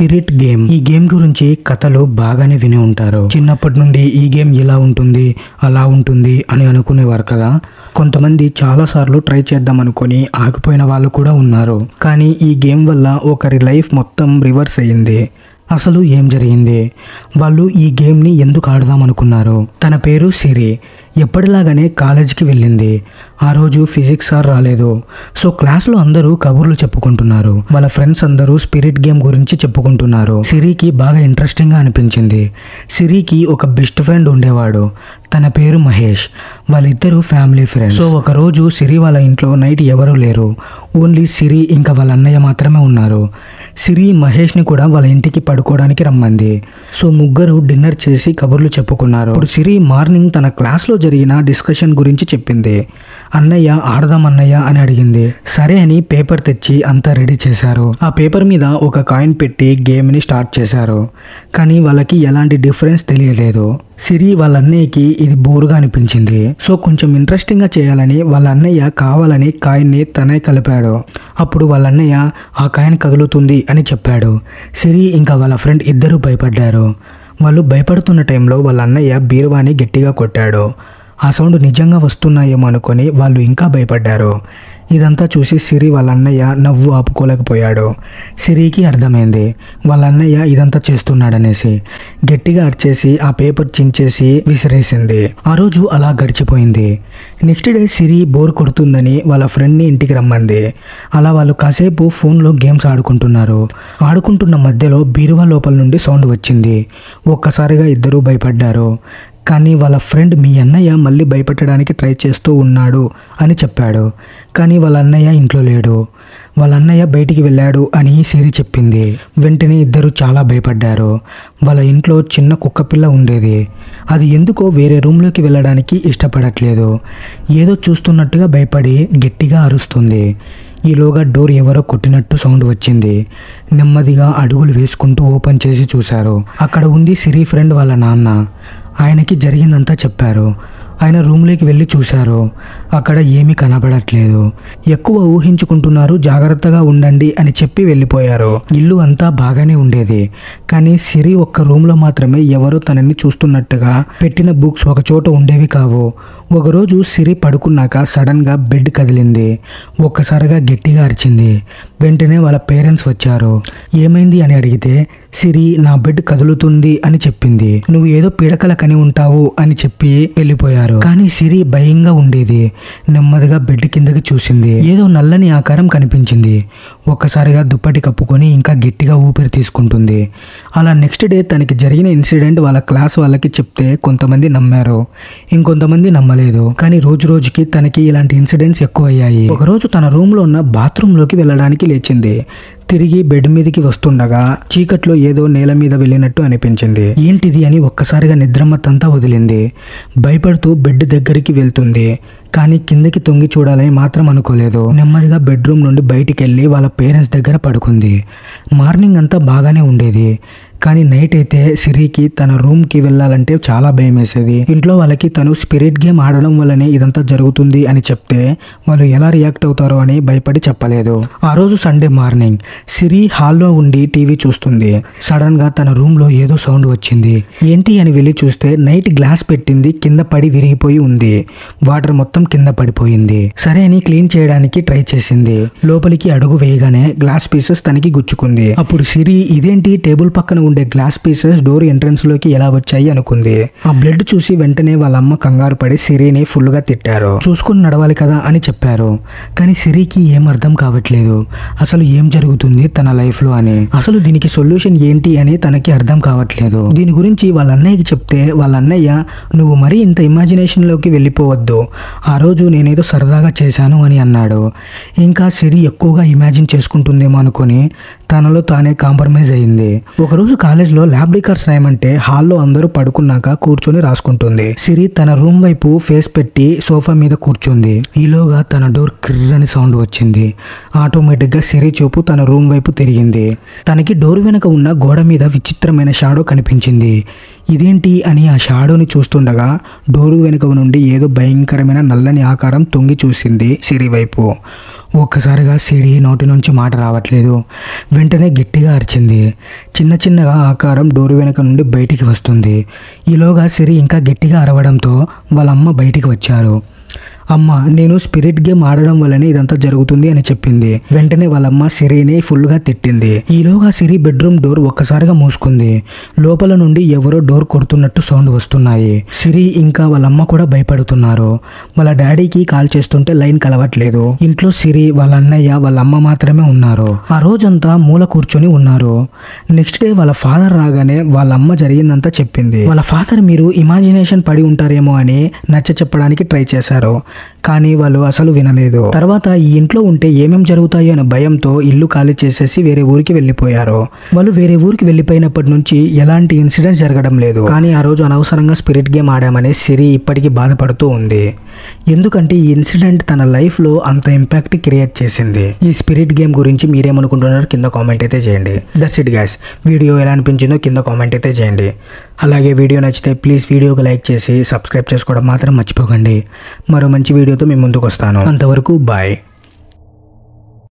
Spirit game. ఈ game గురించి కథలు బాగానే విని ఉంటారు. చిన్నప్పటి నుండి ఈ గేమ్ ఇలా ఉంటుంది అలా ఉంటుంది అని అనుకునేవారు కదా. కొంతమంది చాలా సార్లు ట్రై చేద్దాం అనుకుని ఆగిపోయిన వాళ్ళు కూడా ఉన్నారు. కానీ ఈ గేమ్ వల్ల ఒకరి లైఫ్ మొత్తం రివర్స్ అయ్యింది. అసలు ఏం జరిగింది, వాళ్ళు ఈ గేమ్ని ఎందుకు ఆడదాం అనుకున్నారు? తన పేరు సిరి. ఎప్పటిలాగానే కాలేజీకి వెళ్ళింది. ఆ రోజు ఫిజిక్స్ సార్ రాలేదు. సో క్లాస్లో అందరూ కబుర్లు చెప్పుకుంటున్నారు. వాళ్ళ ఫ్రెండ్స్ అందరూ స్పిరిట్ గేమ్ గురించి చెప్పుకుంటున్నారు. సిరికి బాగా ఇంట్రెస్టింగ్గా అనిపించింది. సిరికి ఒక బెస్ట్ ఫ్రెండ్ ఉండేవాడు. తన పేరు మహేష్. వాళ్ళిద్దరూ ఫ్యామిలీ ఫ్రెండ్స్. సో ఒకరోజు సిరి వాళ్ళ ఇంట్లో నైట్ ఎవరూ లేరు. ఓన్లీ సిరి ఇంకా వాళ్ళ అన్నయ్య మాత్రమే ఉన్నారు. సిరి మహేష్ని కూడా వాళ్ళ ఇంటికి పడుకోవడానికి రమ్మంది. సో ముగ్గురు డిన్నర్ చేసి కబుర్లు చెప్పుకున్నారు. ఇప్పుడు సిరి మార్నింగ్ తన క్లాస్లో జరిగిన డిస్కషన్ గురించి చెప్పింది. అన్నయ్య ఆడదాం అన్నయ్య అని అడిగింది. సరే అని పేపర్ తెచ్చి అంతా రెడీ చేశారు. ఆ పేపర్ మీద ఒక కాయిన్ పెట్టి గేమ్ని స్టార్ట్ చేశారు. కానీ వాళ్ళకి ఎలాంటి డిఫరెన్స్ తెలియలేదు. సిరి వాళ్ళ అన్నయ్యకి ఇది బోరుగా అనిపించింది. సో కొంచెం ఇంట్రెస్టింగ్గా చేయాలని వాళ్ళ అన్నయ్య కావాలని కాయిన్ని తనే కలిపాడు. అప్పుడు వాళ్ళ అన్నయ్య ఆ కాయిన్ కదులుతుంది అని చెప్పాడు. సిరి ఇంకా వాళ్ళ ఫ్రెండ్ ఇద్దరూ భయపడ్డారు. వాళ్ళు భయపడుతున్న టైంలో వాళ్ళ అన్నయ్య బీరువాని గట్టిగా కొట్టాడు. ఆ సౌండ్ నిజంగా వస్తున్నాయేమో అనుకొని వాళ్ళు ఇంకా భయపడ్డారు. ఇదంతా చూసి సిరి వాళ్ళ అన్నయ్య నవ్వు ఆపుకోలేకపోయాడు. సిరికి అర్థమైంది వాళ్ళ అన్నయ్య ఇదంతా చేస్తున్నాడనేసి. గట్టిగా అరిచేసి ఆ పేపర్ చించేసి విసిరేసింది. ఆ రోజు అలా గడిచిపోయింది. నెక్స్ట్ డే సిరి బోర్ కొడుతుందని వాళ్ళ ఫ్రెండ్ని ఇంటికి రమ్మంది. అలా వాళ్ళు కాసేపు ఫోన్లో గేమ్స్ ఆడుకుంటున్నారు. ఆడుకుంటున్న మధ్యలో బీరువా లోపల నుండి సౌండ్ వచ్చింది. ఒక్కసారిగా ఇద్దరూ భయపడ్డారు. కానీ వాళ్ళ ఫ్రెండ్ మీ అన్నయ్య మళ్ళీ భయపెట్టడానికి ట్రై చేస్తూ ఉన్నాడు అని చెప్పాడు. కానీ వాళ్ళ అన్నయ్య ఇంట్లో లేడు. వాళ్ళ అన్నయ్య బయటికి వెళ్ళాడు అని సిరి చెప్పింది. వెంటనే ఇద్దరు చాలా భయపడ్డారు. వాళ్ళ ఇంట్లో చిన్న కుక్కపిల్ల ఉండేది. అది ఎందుకో వేరే రూమ్లోకి వెళ్ళడానికి ఇష్టపడట్లేదు. ఏదో చూస్తున్నట్టుగా భయపడి గట్టిగా అరుస్తుంది. ఈలోగా డోర్ ఎవరో కొట్టినట్టు సౌండ్ వచ్చింది. నెమ్మదిగా అడుగులు వేసుకుంటూ ఓపెన్ చేసి చూశారు. అక్కడ ఉంది సిరి ఫ్రెండ్ వాళ్ళ నాన్న. ఆయనకి జరిగిందంతా చెప్పారు. ఆయన రూమ్లోకి వెళ్ళి చూశారు. అక్కడ ఏమీ కనబడట్లేదు. ఎక్కువ ఊహించుకుంటున్నారు, జాగ్రత్తగా ఉండండి అని చెప్పి వెళ్ళిపోయారు. ఇల్లు అంతా బాగానే ఉండేది. కానీ సిరి ఒక్క రూమ్లో మాత్రమే ఎవరో తనని చూస్తున్నట్టుగా పెట్టిన బుక్స్ ఒక చోట ఉండేవి కావు. ఒకరోజు సిరి పడుకున్నాక సడన్గా బెడ్ కదిలింది. ఒక్కసారిగా గట్టిగా అరిచింది. వెంటనే వాళ్ళ పేరెంట్స్ వచ్చారు. ఏమైంది అని అడిగితే సిరి నా బెడ్ కదులుతుంది అని చెప్పింది. నువ్వు ఏదో పీడకల కని ఉంటావు అని చెప్పి వెళ్ళిపోయారు. కానీ సిరి భయంగా ఉండేది. నెమ్మదిగా బెడ్ కిందకి చూసింది. ఏదో నల్లని ఆకారం కనిపించింది. ఒక్కసారిగా దుప్పటి కప్పుకొని ఇంకా గట్టిగా ఊపిరి తీసుకుంటుంది. అలా నెక్స్ట్ డే తనకి జరిగిన ఇన్సిడెంట్ వాళ్ళ క్లాస్ వాళ్ళకి చెప్తే కొంతమంది నమ్మారు, ఇంకొంతమంది నమ్మలేదు. కానీ రోజు రోజుకి తనకి ఇలాంటి ఇన్సిడెంట్స్ ఎక్కువయ్యాయి. ఒకరోజు తన రూమ్లో ఉన్న బాత్రూంలోకి వెళ్ళడానికి లేచింది. తిరిగి బెడ్ మీదకి వస్తుండగా చీకట్లో ఏదో నేల మీద వెళ్ళినట్టు అనిపించింది. ఏంటిది అని ఒక్కసారిగా నిద్రమత్తంతా వదిలింది. భయపడుతూ బెడ్ దగ్గరికి వెళ్తుంది. కానీ కిందకి తొంగి చూడాలని మాత్రం అనుకోలేదు. నెమ్మదిగా బెడ్రూమ్ నుండి బయటికి వెళ్ళి వాళ్ళ పేరెంట్స్ దగ్గర పడుకుంది. మార్నింగ్ అంతా బాగానే ఉండేది. కానీ నైట్ అయితే సిరికి తన రూమ్కి వెళ్ళాలంటే చాలా భయం వేసేది. ఇంట్లో వాళ్ళకి తను స్పిరిట్ గేమ్ ఆడడం వల్లనే ఇదంతా జరుగుతుంది అని చెప్తే వాళ్ళు ఎలా రియాక్ట్ అవుతారో అని భయపడి చెప్పలేదు. ఆ రోజు సండే మార్నింగ్ సిరి హాల్లో ఉండి టీవీ చూస్తుంది. సడన్ గా తన రూమ్ లో ఏదో సౌండ్ వచ్చింది. ఏంటి అని వెళ్ళి చూస్తే నైట్ గ్లాస్ పెట్టింది కింద పడి విరిగిపోయి ఉంది. వాటర్ మొత్తం కింద పడిపోయింది. సరే అని క్లీన్ చేయడానికి ట్రై చేసింది. లోపలికి అడుగు వేయగానే గ్లాస్ పీసెస్ తనకి గుచ్చుకుంది. అప్పుడు సిరి ఇదేంటి టేబుల్ పక్కన ఉండే గ్లాస్ పీసెస్ డోర్ ఎంట్రన్స్ లోకి ఎలా వచ్చాయి అనుకుంది. ఆ బ్లడ్ చూసి వెంటనే వాళ్ళ అమ్మ కంగారు పడి సిరిని ఫుల్ గా తిట్టారు. చూసుకుని నడవాలి కదా అని చెప్పారు. కానీ సిరికి ఏం అర్థం కావట్లేదు. అసలు ఏం జరుగుతుంది తన లైఫ్ లో అని. అసలు దీనికి సొల్యూషన్ ఏంటి అని తనకి అర్థం కావట్లేదు. దీని గురించి వాళ్ళ అన్నయ్యకి చెప్తే వాళ్ళ అన్నయ్య నువ్వు మరీ ఇంత ఇమాజినేషన్ లోకి వెళ్ళిపోవద్దు, ఆ రోజు నేనేదో సరదాగా చేశాను అని అన్నాడు. ఇంకా సిరి ఎక్కువగా ఇమాజిన్ చేసుకుంటుందేమో అనుకుని తనలో తానే కాంప్రమైజ్ అయింది. ఒకరోజు కాలేజ్లో ల్యాబ్ రికార్డ్స్ రాయమంటే హాల్లో అందరూ పడుకున్నాక కూర్చొని రాసుకుంటుంది. సిరి తన రూమ్ వైపు ఫేస్ పెట్టి సోఫా మీద కూర్చుంది. ఈలోగా తన డోర్ క్రిర్రని సౌండ్ వచ్చింది. ఆటోమేటిక్గా సిరి చూపు తన రూమ్ వైపు తిరిగింది. తనకి డోర్ వెనక ఉన్న గోడ మీద విచిత్రమైన షాడో కనిపించింది. ఇదేంటి అని ఆ షాడోని చూస్తుండగా డోరు వెనుక నుండి ఏదో భయంకరమైన నల్లని ఆకారం తొంగి చూసింది సిరి వైపు. ఒక్కసారిగా సిరి నోటి నుంచి మాట రావట్లేదు. వెంటనే గట్టిగా అరిచింది. చిన్న చిన్నగా ఆకారం డోరు వెనుక నుండి బయటికి వస్తుంది. ఈలోగా సిరి ఇంకా గట్టిగా అరవడంతో వాళ్ళ అమ్మ బయటికి వచ్చారు. అమ్మ, నేను స్పిరిట్ గేమ్ ఆడడం వల్లనే ఇదంతా జరుగుతుంది అని చెప్పింది. వెంటనే వాళ్ళమ్మ సిరిని ఫుల్గా తిట్టింది. ఈలోగా సిరి బెడ్రూమ్ డోర్ ఒక్కసారిగా మూసుకుంది. లోపల నుండి ఎవరో డోర్ కొడుతున్నట్టు సౌండ్ వస్తున్నాయి. సిరి ఇంకా వాళ్ళమ్మ కూడా భయపడుతున్నారు. వాళ్ళ డాడీకి కాల్ చేస్తుంటే లైన్ కలవట్లేదు. ఇంట్లో సిరి, వాళ్ళ అన్నయ్య, వాళ్ళ అమ్మ మాత్రమే ఉన్నారు. ఆ రోజంతా మూల కూర్చొని ఉన్నారు. నెక్స్ట్ డే వాళ్ళ ఫాదర్ రాగానే వాళ్ళ అమ్మ జరిగిందంతా చెప్పింది. వాళ్ళ ఫాదర్ మీరు ఇమాజినేషన్ పడి ఉంటారేమో అని నచ్చ చెప్పడానికి ట్రై చేశారు, కానీ వాళ్ళు అసలు వినలేదు. తర్వాత ఈ ఇంట్లో ఉంటే ఏమేం జరుగుతాయో అనే భయంతో ఇల్లు ఖాళీ చేసేసి వేరే ఊరికి వెళ్ళిపోయారు. వాళ్ళు వేరే ఊరికి వెళ్ళిపోయినప్పటి నుంచి ఎలాంటి ఇన్సిడెంట్ జరగడం లేదు. కానీ ఆ రోజు అనవసరంగా స్పిరిట్ గేమ్ ఆడామని సిరి ఇప్పటికీ బాధపడుతూ ఉంది. ఎందుకంటే ఈ ఇన్సిడెంట్ తన లైఫ్లో అంత ఇంపాక్ట్ క్రియేట్ చేసింది. ఈ స్పిరిట్ గేమ్ గురించి మీరేమనుకుంటున్నారో కింద కామెంట్ అయితే చేయండి. That's it guys. వీడియో ఎలా అనిపించిందో కింద కామెంట్ అయితే చేయండి. అలాగే వీడియో నచ్చితే ప్లీజ్ వీడియోకి లైక్ చేసి సబ్స్క్రైబ్ చేసుకోవడం మాత్రం మర్చిపోకండి. మరో మంచి వీడియోతో మీ ముందుకు వస్తాను. అంతవరకు బాయ్.